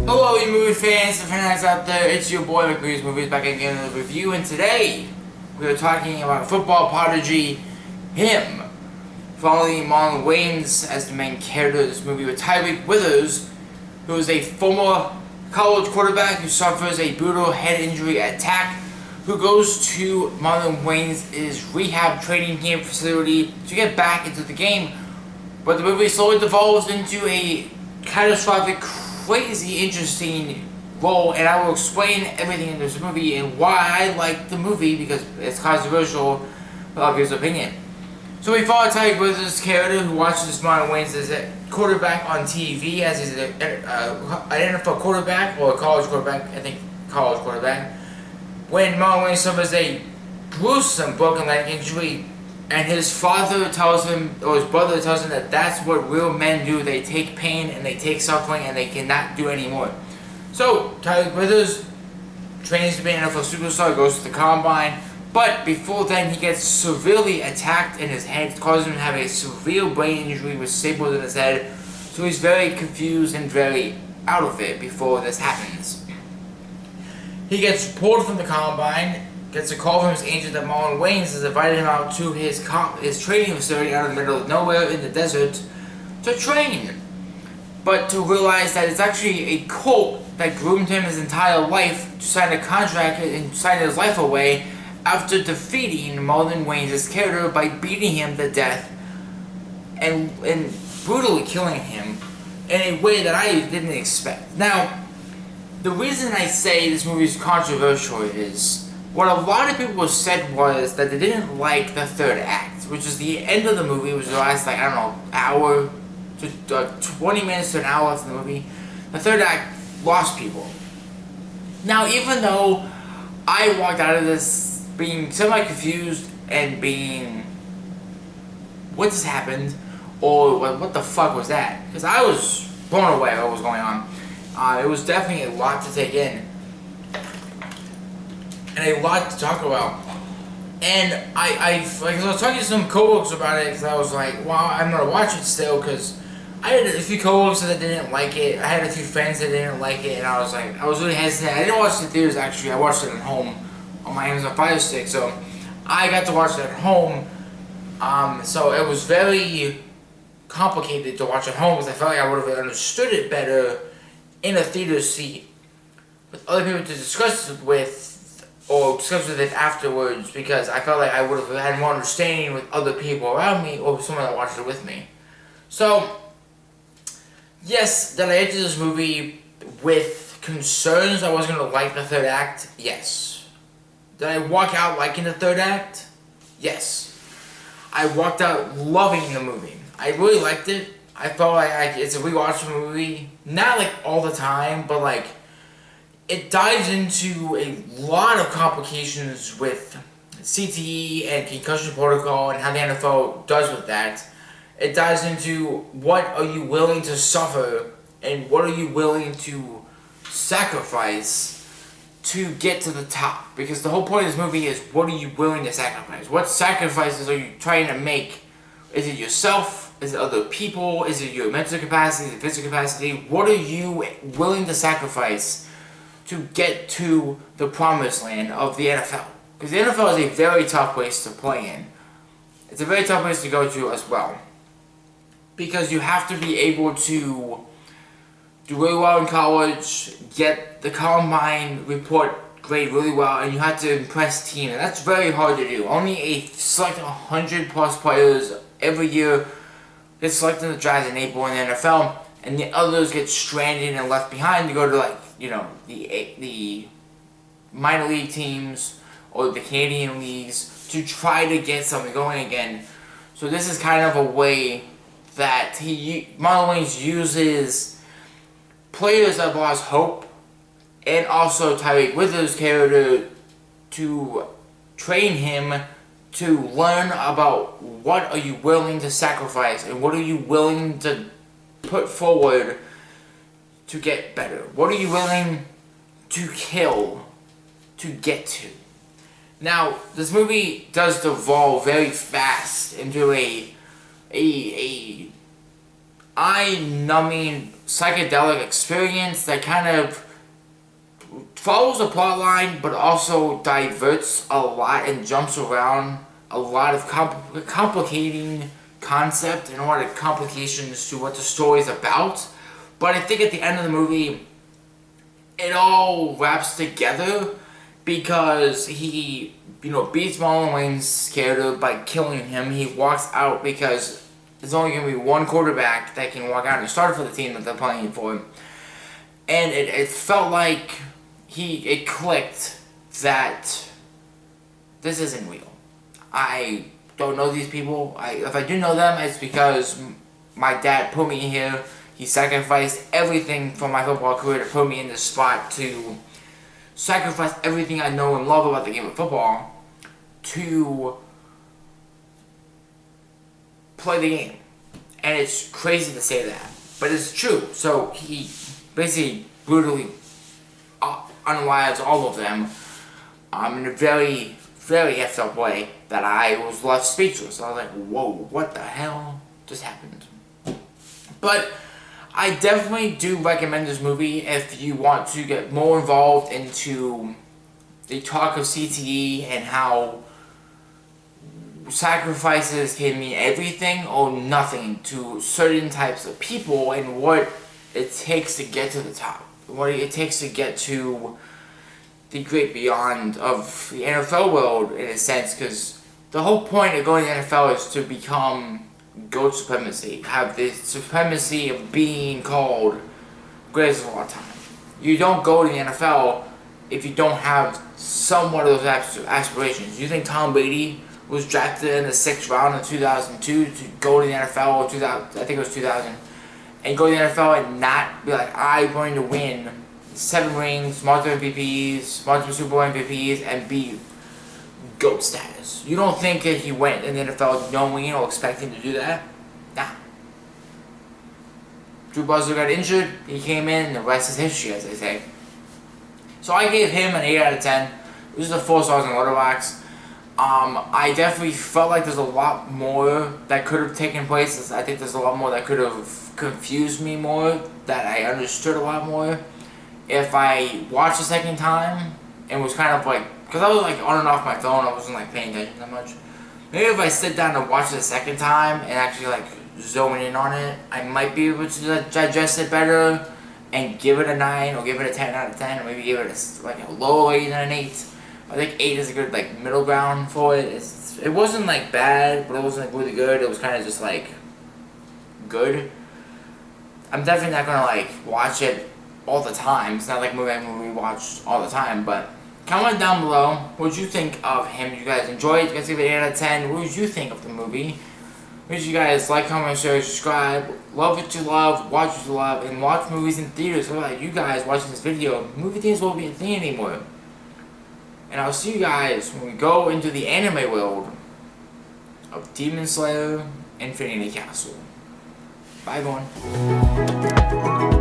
Hello, you movie fans and fans out there. It's your boy McBeer's Movies back again with a review, and today we are talking about football prodigy, him, following Marlon Wayans as the main character of this movie with Tyriq Withers, who is a former college quarterback who suffers a brutal head injury attack, who goes to Marlon Wayans' rehab training camp facility to get back into the game. But the movie slowly devolves into a catastrophic, crazy, interesting role, and I will explain everything in this movie and why I like the movie, because it's controversial, but I'll give his opinion. So we follow Tyriq Withers' character, who watches Marlon Wayans as a quarterback on TV, as he's an NFL quarterback, or a college quarterback, I think college quarterback, when Marlon Wayans suffers a gruesome broken leg injury, and his father tells him, or his brother tells him, that that's what real men do. They take pain and they take suffering and they cannot do anymore. So Tyriq Withers trains to be an NFL superstar, goes to the combine, but before then he gets severely attacked in his head, causing him to have a severe brain injury with staples in his head. So he's very confused and very out of it before this happens. He gets pulled from the combine, gets a call from his agent that Marlon Wayans has invited him out to his training facility out in the middle of nowhere in the desert to train. But to realize that it's actually a cult that groomed him his entire life to sign a contract and sign his life away after defeating Marlon Wayans' character by beating him to death and brutally killing him in a way that I didn't expect. Now, the reason I say this movie is controversial is, what a lot of people said was that they didn't like the third act, which is the end of the movie, which was the last, like, I don't know, hour to 20 minutes to an hour of the movie. The third act lost people. Now, even though I walked out of this being semi-confused and being, what just happened, or what the fuck was that? Because I was blown away by what was going on. It was definitely a lot to take in, and a lot to talk about. And I was talking to some coworkers about it, because I was like, well, I'm gonna watch it still, because I had a few coworkers that didn't like it. I had a few friends that didn't like it, and I was really hesitant. I didn't watch it in theaters, actually. I watched it at home on my Amazon Fire Stick, so I got to watch it at home. So it was very complicated to watch at home, because I felt like I would have understood it better in a theater seat with other people to discuss it with, or discuss with it afterwards, because I felt like I would have had more understanding with other people around me, or someone that watched it with me. So, yes, did I enter this movie with concerns I wasn't going to like the third act? Yes. Did I walk out liking the third act? Yes. I walked out loving the movie. I really liked it. I felt like it's a rewatchable movie. Not like all the time, but like it dives into a lot of complications with CTE and concussion protocol and how the NFL does with that. It dives into what are you willing to suffer and what are you willing to sacrifice to get to the top. Because the whole point of this movie is, what are you willing to sacrifice? What sacrifices are you trying to make? Is it yourself? Is it other people? Is it your mental capacity, the physical capacity? What are you willing to sacrifice to get to the promised land of the NFL? Because the NFL is a very tough place to play in. It's a very tough place to go to as well. Because you have to be able to do really well in college, get the combine report grade really well, and you have to impress team. And that's very hard to do. Only a select 100 plus players every year get selected in the draft in April in the NFL, and the others get stranded and left behind to go to, like, you know, the minor league teams or the Canadian leagues to try to get something going again. So this is kind of a way that Marlon Wayans uses players that have lost hope, and also Tyriq Withers' character, to train him to learn about what are you willing to sacrifice and what are you willing to put forward to get better. What are you willing to kill to get to? Now, this movie does devolve very fast into a eye-numbing psychedelic experience that kind of follows the plot line, but also diverts a lot and jumps around a lot of complicating concept and a lot of complications to what the story is about. But I think at the end of the movie, it all wraps together because he, beats Marlon Wayne's character by killing him. He walks out because there's only going to be one quarterback that can walk out and start for the team that they're playing for. And it felt like it clicked that this isn't real. I don't know these people. If I do know them, it's because my dad put me here. He sacrificed everything from my football career to put me in this spot, to sacrifice everything I know and love about the game of football to play the game. And it's crazy to say that, but it's true. So he basically brutally unalives all of them in a very, very effed up way that I was left speechless. I was like, whoa, what the hell just happened? But I definitely do recommend this movie if you want to get more involved into the talk of CTE and how sacrifices can mean everything or nothing to certain types of people, and what it takes to get to the top, what it takes to get to the great beyond of the NFL world, in a sense, because the whole point of going to the NFL is to become GOAT supremacy, have the supremacy of being called greatest of all time. You don't go to the NFL if you don't have somewhat of those aspirations. You think Tom Brady was drafted in the 6th round in 2002 to go to the NFL, or 2000, I think it was 2000, and go to the NFL and not be like, I'm going to win 7 rings, multiple MVPs, multiple Super Bowl MVPs, and be GOAT status. You don't think that he went in the NFL knowing or expecting to do that? Nah. Drew Bledsoe got injured, he came in, and the rest is history, as they say. So I gave him an 8 out of 10. This is the 4 stars in Letterboxd. I definitely felt like there's a lot more that could have taken place. I think there's a lot more that could have confused me more, that I understood a lot more if I watched a second time and was kind of like, because I was like on and off my phone, I wasn't like paying attention that much. Maybe if I sit down and watch it a second time and actually like zone in on it, I might be able to digest it better and give it a 9 or give it a 10 out of 10, or maybe give it a lower rating than an 8. I think 8 is a good like middle ground for it. It wasn't like bad, but it wasn't like really good. It was kind of just like good. I'm definitely not gonna like watch it all the time. It's not like a movie we watch all the time. But comment down below what you think of him. You guys enjoyed it? You guys give it 8 out of 10. What did you think of the movie? Make sure you guys like, comment, share, subscribe. Love what you love, watch what you love, and watch movies in theaters. So like you guys watching this video, movie theaters won't be a thing anymore. And I'll see you guys when we go into the anime world of Demon Slayer Infinity Castle. Bye, everyone.